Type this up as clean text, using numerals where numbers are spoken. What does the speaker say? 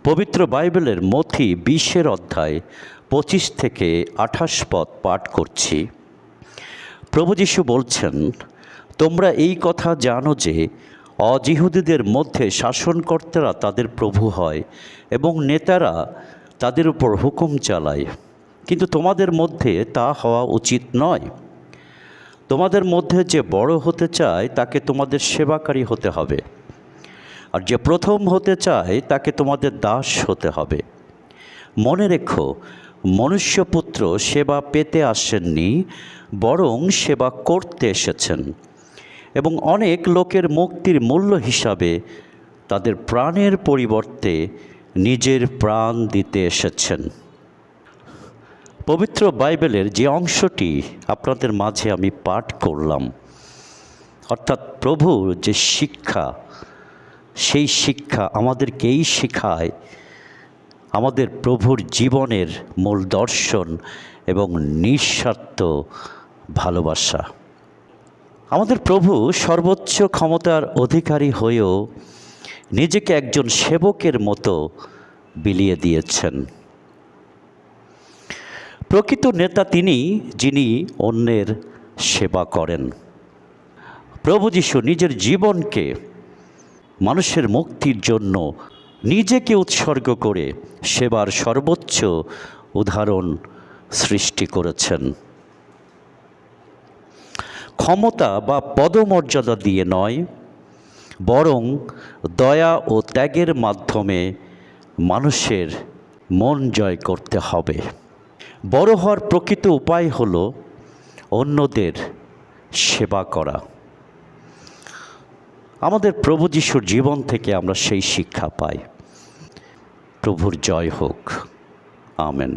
পবিত্র বাইবেলের মথি 20 অধ্যায় 25 থেকে 28 পদ পাঠ করছি। প্রভু যীশু বলছেন, তোমরা এই কথা জানো যে অজিহুদীদের মধ্যে শাসনকর্তারা তাদের প্রভু হয় এবং নেতারা তাদের উপর হুকুম চালায়, কিন্তু তোমাদের মধ্যে তা হওয়া উচিত নয়। তোমাদের মধ্যে যে বড় হতে চায় তাকে তোমাদের সেবাকারী হতে হবে, আর যে প্রথম হতে চায় তাকে তোমাদের দাস হতে হবে। মনে রেখো, মনুষ্যপুত্র সেবা পেতে আসেননি, বরং সেবা করতে এসেছেন এবং অনেক লোকের মুক্তির মূল্য হিসাবে তাদের প্রাণের পরিবর্তে নিজের প্রাণ দিতে এসেছেন। পবিত্র বাইবেলের যে অংশটি আপনাদের মাঝে আমি পাঠ করলাম, অর্থাৎ প্রভুর যে শিক্ষা, সেই শিক্ষা আমাদেরকেই শেখায় আমাদের প্রভুর জীবনের মূল দর্শন এবং নিঃস্বার্থ ভালোবাসা। আমাদের প্রভু সর্বোচ্চ ক্ষমতার অধিকারী হয়েও নিজেকে একজন সেবকের মতো বিলিয়ে দিয়েছেন। প্রকৃত নেতা তিনি, যিনি অন্যের সেবা করেন। প্রভু যীশু নিজের জীবনকে মানুষের মুক্তির জন্য নিজেকে উৎসর্গ করে সেবার সর্বোচ্চ উদাহরণ সৃষ্টি করেছেন। ক্ষমতা বা পদমর্যাদা দিয়ে নয়, বরং দয়া ও ত্যাগের মাধ্যমে মানুষের মন জয় করতে হবে। বড় হওয়ার প্রকৃত উপায় হল অন্যদের সেবা করা। আমাদের প্রভু যীশুর জীবন থেকে আমরা সেই শিক্ষা পাই। প্রভুর জয় হোক। আমেন।